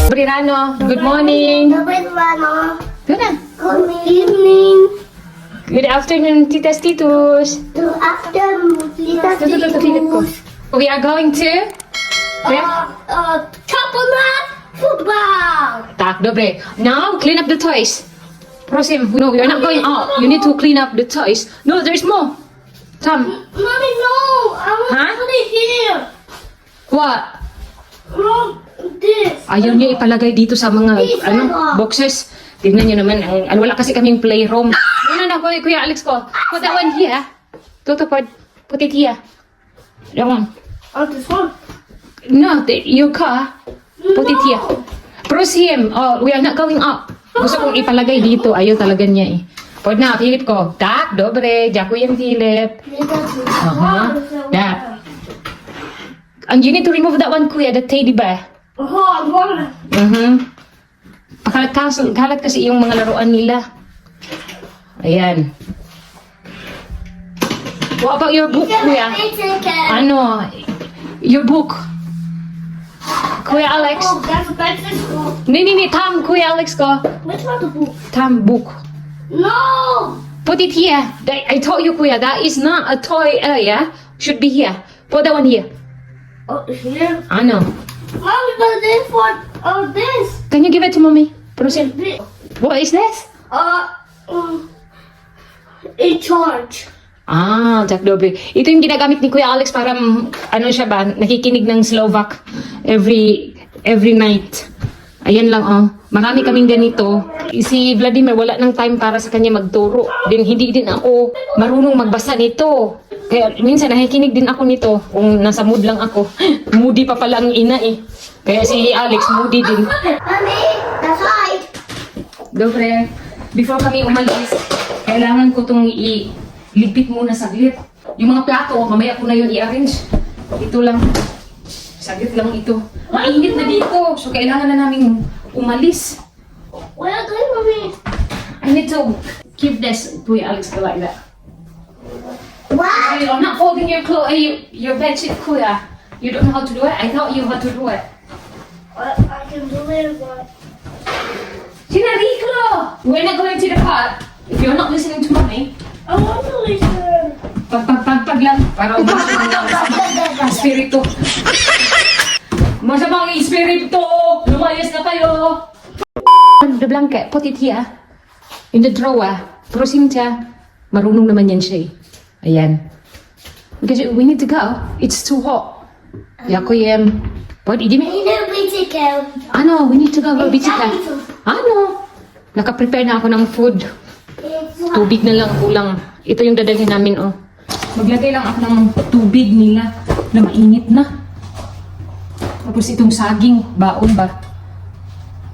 Brirano, good morning. Good morning. Good na. Good evening. Good afternoon, titas titus. Good afternoon, Tita Titus. We are going to... Chocolate football. Tak, dobre. Now, clean up the toys. Prosim, no, we are not going out. You need to clean up the toys. No, there's more. Tom, Mommy, no. I want Huh? to put it here. what? No, this. Ayaw niya ipalagay dito sa mga boxes. Tignan niyo naman, wala kasi kaming playroom. No, Kuya Alex ko. Put that one here. Toto, put it here. That one. Oh, this one. No, your car. Put it here. Prosim. Oh, we are not going up. Gusto kong ipalagay dito. Ayaw talaga niya eh. Pwede na, Philip ko. Tak, dobre. Jaco yan, Philip. That. And you need to remove that one, Kuya, the teddy bear. Oh, I'm going. Kalat kasi yung mga laruan nila. Ayan. What about your book, Kuya? Ano? Your book. Kuya Alex. Oh, that's a bicycle. Ni, Tam, Kuya Alex ko. Which one the book? Tam, book. No. Put it here. I told you, Kuya, that is not a toy area. Should be here. Put that one here. Oh, here. Ano? Mommy, but this one. Oh, this. Can you give it to mommy? Proceed. This. What is this? In charge. Jack Dobre. Ito yung ginagamit ni Kuya Alex para, ano siya ba, nakikinig ng Slovak every night. Ayan lang, oh. Marami kaming ganito. Si Vladimir, wala nang time para sa kanya magturo. Hindi din ako marunong magbasa nito. Kaya minsan nakikinig din ako nito kung nasa mood lang ako. Moody pa pala ang ina eh. Kaya si Alex, moody din. Mommy, that's right. Dobre, before kami umalis, kailangan ko itong iligpit muna saglit. Yung mga plato, mamaya ko na yun i-arrange. Ito lang. Saglit lang ito. Mainit na dito. So, kailangan na namin umalis. What are you doing, Mommy? I need to keep this Kuya Alex like that. What? You're not folding your your bedsheet, Kuya. You don't know how to do it? I thought you had to do it. I can do it, but... Sinariklo! We're not going to the park. If you're not listening to mommy, I want to listen. pag lang. Para umasin ang espiritu. Masamang espiritu! Lumayas na kayo! The blanket, put it here. In the drawer. Prosim siya. Marunong naman yan siya eh. Ayan. Because we need to go. It's too hot. Yakuyem. What? Idi We need a bicycle. Ano? We need to go. Bichika. Ano? Naka-prepare na ako ng food. Tubig na lang, kulang. Ito yung dadalhin namin, oh. Maglagay lang ako ng tubig nila na mainit na. Tapos itong saging, baon ba?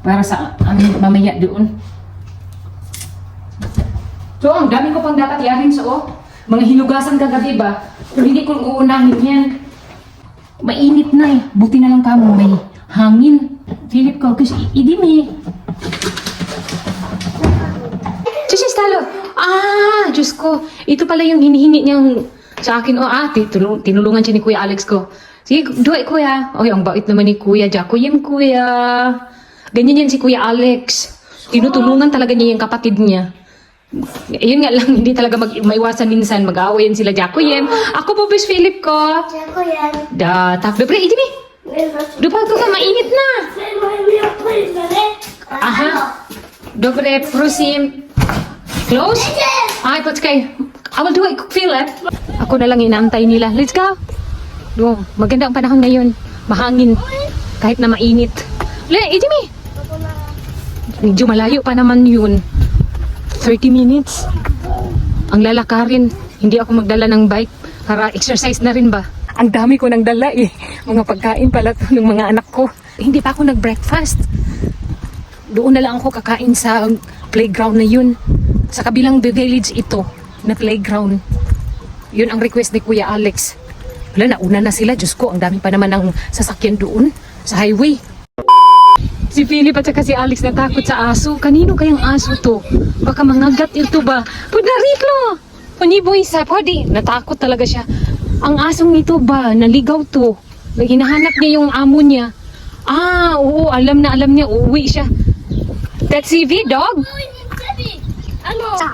Para sa mamaya doon. So, ang dami ko pang dapat i-arrange, oh. Mga hinugasan kagabi ba? Kung hindi ko uunahin yan. Mainit na eh. Buti na lang kamo may hangin. Philip ko, kasi idimi. Diyos talo. Diyos ko. Ito pala yung hinihingi niyang sa akin. Tinulungan siya ni Kuya Alex ko. Sige, duway Kuya. Ang bait naman ni Kuya. Jaco yan Kuya. Ganyan yan si Kuya Alex. Tinutulungan talaga niya yung kapatid niya. Yun nga lang, hindi talaga maiwasan minsan. Mag-aaway yan sila. Jaco yan. Ako po, Bis Philip ko. Jaco yan. Tak, dobre, idimi. Dupa ko ka, mainit na. Dobre, prosim. Close? Ay, poczekaj. I will do it, Philip. Ako na lang inaantay nila. Let's go. Maganda ang panahon ngayon. Mahangin. Kahit na mainit. Idimi. Medyo malayo pa naman yun. 30 minutes. Ang lalakarin. Hindi ako magdala ng bike. Para exercise na rin ba? Ang dami ko nang dala eh. Mga pagkain pala to ng mga anak ko. Hindi pa ako nag-breakfast. Doon na lang ako kakain sa playground na yun. Sa kabilang village ito na playground. Yun ang request ni Kuya Alex. Wala, nauna na sila. Diyos ko, ang dami pa naman ng sasakyan doon sa highway. Si Philip at saka si Alex natakot sa aso. Kanino kayang aso to? Baka mangagat ito ba? Punariklo! Paniboy sa pwede. Natakot talaga siya. Ang asong ito ba? Naligaw to. Hinahanap niya yung amo niya. Oo, alam niya. Uuwi siya. That's CV, dog.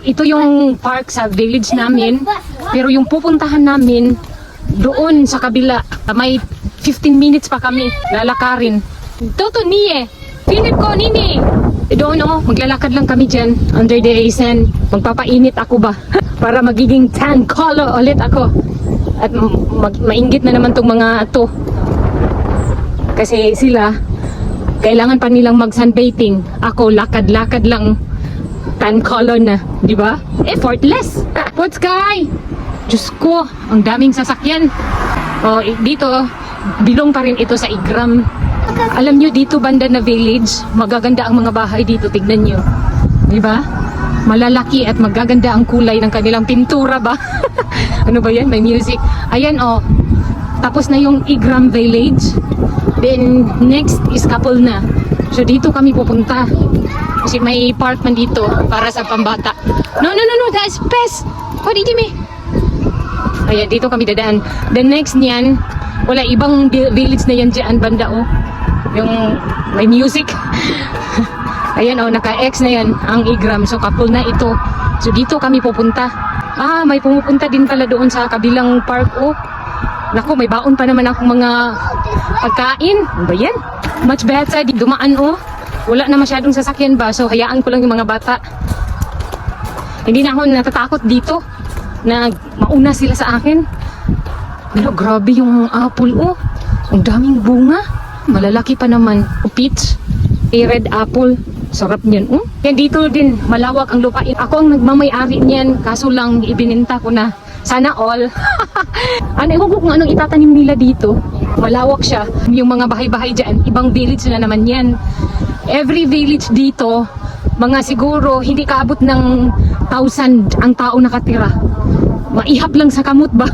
Ito yung park sa village namin. Pero yung pupuntahan namin, doon sa kabila. May 15 minutes pa kami. Lalakarin. Toto, niye. Philip ko, nini. Doon, maglalakad lang kami dyan. Under the sun. Magpapainit ako ba? Para magiging tan color ulit ako. At mainggit na naman tong mga to. Kasi sila, kailangan pa nilang mag-sunbathing. Ako, lakad-lakad lang. Tan color na, di ba? Effortless. What's guy? Diyos ko, ang daming sasakyan. Dito, bilong pa rin ito sa Igram. Alam nyo, dito banda na village, magaganda ang mga bahay dito, tignan nyo. Di ba? Malalaki at magaganda ang kulay ng kanilang pintura ba? Ano ba yan? May music. Ayan, tapos na yung Igram village. Then, next is Kapul na. So, dito kami pupunta. Kasi may park man dito para sa pambata. No, that's pest. What did you mean? Ayan, dito kami dadaan. The next niyan, wala ibang village na yan dyan, banda yung may music. Ayan naka-X na yan ang Igram. So, Kapul na ito. So, dito kami pupunta. May pumupunta din pala doon sa kabilang park. Naku, may baon pa naman akong mga pagkain. Ano ba yan? Much better. Dumaan wala na masyadong sasakyan ba? So, hayaan ko lang yung mga bata. Hindi na ako natatakot dito na mauna sila sa akin. Pero grabe yung apple, ang daming bunga. Malalaki pa naman. Peach, red apple. Sarap niyan. Yan dito din, malawak ang lupain. Ako ang nagmamay-ari niyan. Kaso lang, ibininta ko na. Sana all. Ewan ko kung anong itatanim nila dito. Malawak siya. Yung mga bahay-bahay dyan, ibang village na naman yan. Every village dito, mga siguro hindi kaabot ng 1,000 ang tao nakatira. Maihap lang sa kamot ba?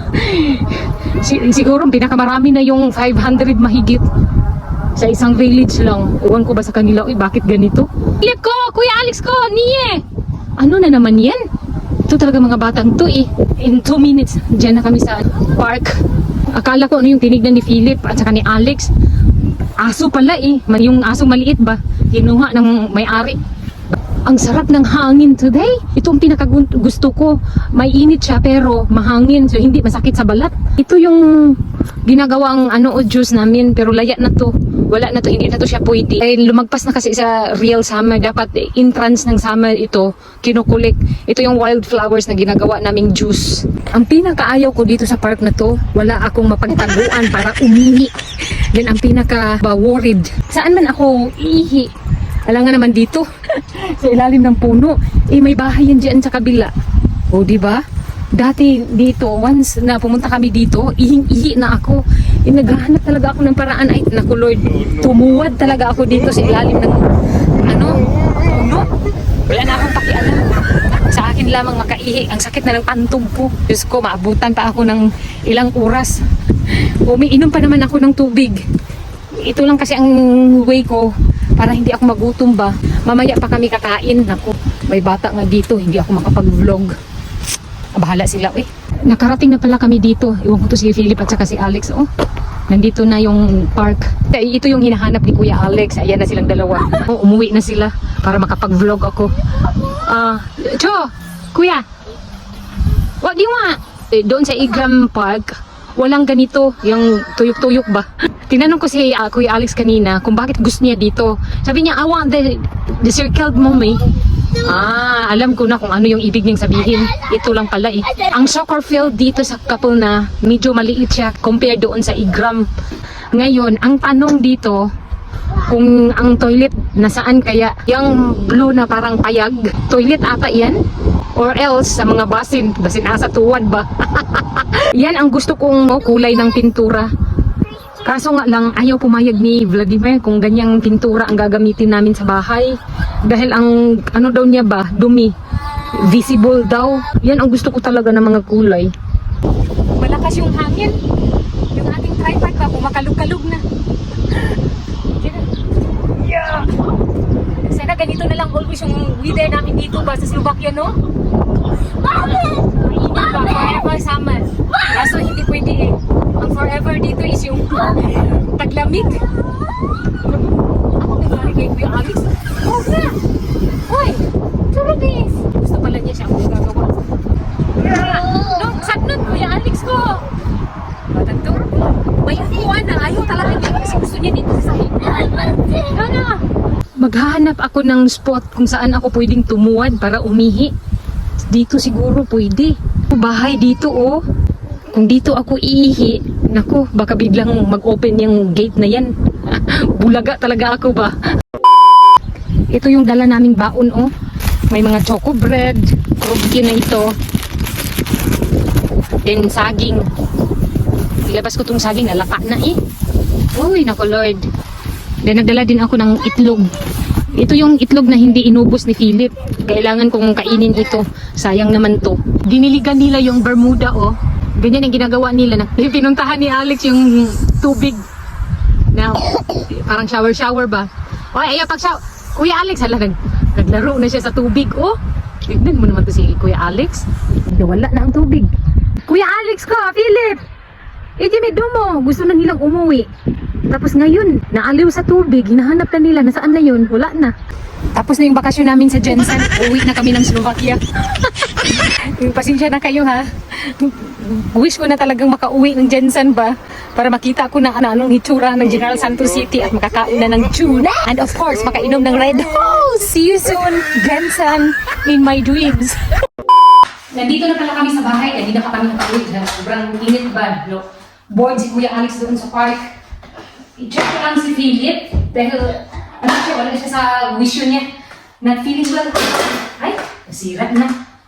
Siguro pinakamarami na yung 500 mahigit sa isang village lang. Ewan ko ba sa kanila, bakit ganito? Philip ko, Kuya Alex ko, niye! Ano na naman yan? Ito talaga mga batang to In 2 minutes, dyan na kami sa park. Akala ko ano yung tinignan ni Philip at saka ni Alex. Aso pala yung aso maliit ba? Kinuha ng may-ari. Ang sarap ng hangin today. Ito ang pinakagusto ko. May init siya pero mahangin. So hindi masakit sa balat. Ito yung ginagawang juice namin. Pero layat na to. Wala na to. Hindi na to siya pwede. Lumagpas na kasi sa real summer. Dapat entrance ng summer ito. Kinukulik. Ito yung wildflowers na ginagawa naming juice. Ang pinakaayaw ko dito sa park na to, wala akong mapagtaguan para umihi. Then ang pinaka-worried, saan man ako ihi? Alam nga naman dito, sa ilalim ng puno. May bahay yan dyan sa kabila. O, di ba? Dati dito, once na pumunta kami dito, ihing-ihi na ako. Naghahanap talaga ako ng paraan. Ay, naku Lord, tumuwad talaga ako dito sa ilalim ng, puno. Wala na akong pakialam. Sa akin lamang makaihi. Ang sakit na ng pantog ko. Diyos ko, maabutan pa ako ng ilang oras. Umiinom pa naman ako ng tubig. Ito lang kasi ang way ko para hindi ako magutom ba. Mamaya pa kami kakain. Naku, may bata nga dito. Hindi ako makapag-vlog. Bahala sila. Nakarating na pala kami dito. Iwan ko to si Philip at saka si Alex. Nandito na yung park. Ito yung hinahanap ni Kuya Alex. Ayan na silang dalawa. Umuwi na sila para makapag-vlog ako. Cho, Kuya, what do you want? Doon sa Igram Park, walang ganito, yung tuyok-tuyok ba? Tinanong ko si Kuya Alex kanina kung bakit gusto niya dito. Sabi niya, I want the circled mommy. Alam ko na kung ano yung ibig niyang sabihin. Ito lang pala Ang soccer field dito sa Kapul na, medyo maliit siya compared doon sa Igram. Ngayon, ang tanong dito, kung ang toilet nasaan kaya? Yung blue na parang payag, toilet ata yan? Or else, sa mga basin asa tuwad ba? Yan ang gusto kong kulay ng pintura. Kaso nga lang, ayaw pumayag ni Vladimir kung ganyang pintura ang gagamitin namin sa bahay. Dahil ang, daw niya ba, dumi. Visible daw. Yan ang gusto ko talaga ng mga kulay. Malakas yung hangin. Yung ating tripod ba, kumakalug-kalug na. Yeah. Sana ganito na lang always yung weather namin dito ba sa Slovakia, no? Mainit ba? Forever summer. Kaso hindi pwede Ang forever dito is yung taglamig. Ako may bari kay Kuya Alex. Oh, na! Hoy! Turubis! Gusto pala niya siya ang gagawa. No, saknot Kuya Alex ko! Batang to. May upuan na. Ayaw talaga niya kasi gusto niya dito sa sahig. Ano? Maghahanap ako ng spot kung saan ako pwedeng tumuwad para umihi. Dito siguro pwede. Bahay dito oh. Kung dito ako iihi, naku, baka biglang mag-open yung gate na yan. Bulaga talaga ako ba? Ito yung dala naming baon oh. May mga choco bread, krubki na ito. Then saging. Ilabas ko tong saging, nalaka na eh. Uy, naku Lord. Then nagdala din ako ng itlog. Ito yung itlog na hindi inubos ni Philip. Kailangan kong kainin ito. Sayang naman to. Diniligan nila yung Bermuda oh. Ganyan ang ginagawa nila na. Pinuntahan ni Alex yung tubig. Na parang shower ba? Oy, ayaw pag shower. Kuya Alex, hala, naglaro na siya sa tubig oh. Tignan mo naman to si Kuya Alex. Wala na ang tubig. Kuya Alex ko, Philip! Ijimido mo, gusto na nilang umuwi. Tapos ngayon, naaliw sa tubig, hinahanap na nila, nasaan na yun? Wala na. Tapos na yung bakasyon namin sa Jensen, uwi na kami ng Slovakia. Pasensya na kayo ha. Wish ko na talagang makauwi ng Jensen ba? Para makita ko na anong itsura ng General Santos City at makakain na ng tuna. And of course, makainom ng Red Hose. See you soon, Jensen, in my dreams. Nandito na pala kami sa bahay, hindi na pa kami nakauwi. Sobrang init ba? No? Bored si Kuya Alex doon sa park. I-check ko lang si Philip. Dahil, ano siya, wala siya sa wisyo niya. Not feeling well. Ay, nasira na.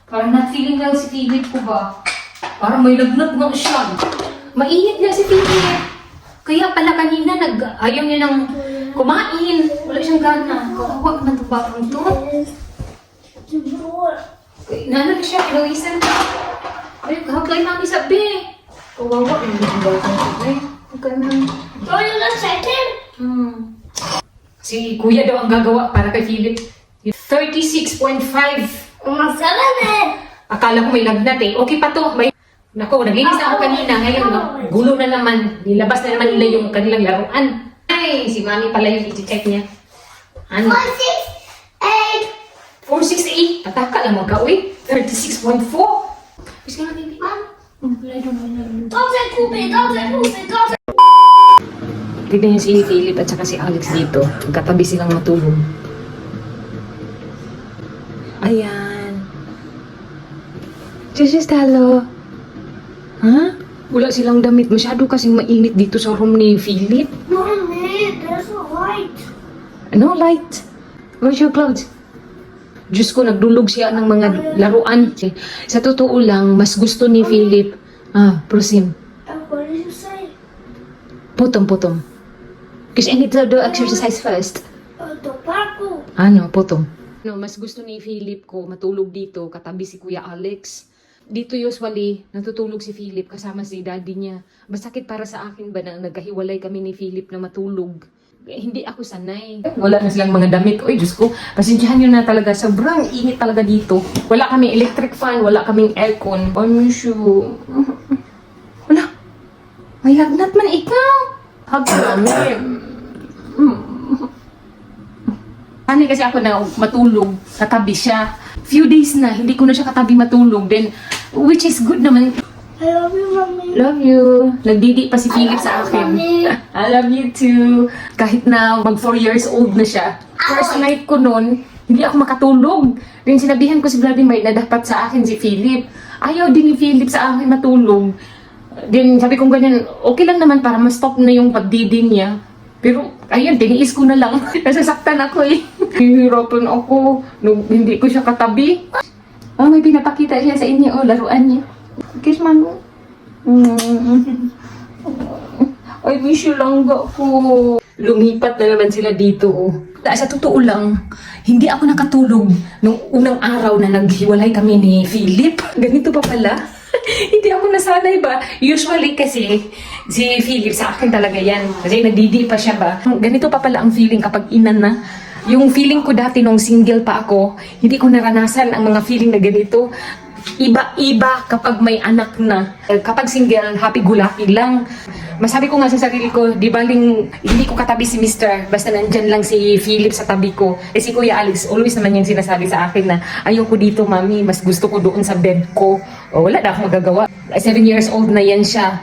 Parang not feeling well si Philip ko ba? Parang may lagnat nga siya. Mainit na si Philip. Kaya pala kanina, ayaw niya nang kumain. Wala siyang gana. Kawawa na ito ba ang ito? Nanak siya, Eloisa. Ay, kahablay namin sabi. Kawawa na ito ba? Oh, you look second? Si Kuya daw ang gagawa para kay Philip. 36.5. Akala ko may lagnat eh. Okay pa to. Nako, naglinis na ako kanina. Ngayon, no? Gulo na naman. Nilabas na naman nila yung kanilang laruan. Ay, si Mami pala yung iti-check niya. Ano? 468. Pataka lang mga uy. 36.4. Bis ka nga, baby. Tignan niyo si Philip at saka si Alex dito. Magkatabi silang matulog. Ayan. Just hello. Ha? Wala silang damit. Masyado kasing mainit dito sa room ni Philip. Mommy, there's a light. No light. Where's your clothes? Diyos ko, nagdulog siya ng mga laruan. Sa totoo lang, mas gusto ni Philip. Prosim. What did you say? Potom. Kasi I need to do exercise first. The purple. Ano, potom. No, mas gusto ni Philip ko matulog dito, katabi si Kuya Alex. Dito usually, natutulog si Philip kasama si daddy niya. Masakit para sa akin ba na nagkahiwalay kami ni Philip na matulog? Hindi ako sanay. Wala na silang mga damit. Uy, Diyos ko, pasensyahan nyo na talaga. Sobrang init talaga dito. Wala kaming electric fan, wala kaming aircon. I miss you. Wala. May lagnat man ikaw. Hug ka namin. Sanay kasi ako na matulog, katabi siya. Few days na, hindi ko na siya katabi matulog. Then, which is good naman. I love you, Mommy. Love you. Nagdidi pa si Philip sa akin. I love you too. Kahit na mag 4 years old na siya. First night ko noon, hindi ako makatulog. Then sinabihan ko si Vladimir na dapat sa akin si Philip. Ayaw din ni Philip sa akin matulog. Then sabi ko ganyan, okay lang naman para ma-stop na yung pagdidi niya. Pero ayun, tiniis ko na lang. Nasasaktan ako eh. Hihirapan ako. Hindi ko siya katabi. May pinapakita siya sa inyo. Laruan niya. Kiss mami. I miss you lang po. Lumipat na naman sila dito. Sa totoo lang, hindi ako nakatulog nung unang araw na naghiwalay kami ni Philip. Ganito pa pala. Hindi ako nasanay ba? Usually kasi si Philip sa akin talaga yan. Kasi nagdidi pa siya ba? Ganito pa pala ang feeling kapag inan na. Yung feeling ko dati nung single pa ako, hindi ko naranasan ang mga feeling na ganito. iba-iba kapag may anak na. Kapag single, happy-go-lucky lang. Masabi ko nga sa sarili ko, di baling hindi ko katabi si Mr. Basta nandyan lang si Philip sa tabi ko. Eh si Kuya Alex, always naman yung sinasabi sa akin na ayoko dito, mami, mas gusto ko doon sa bed ko. O, wala na akong magagawa. 7 years old na yan siya.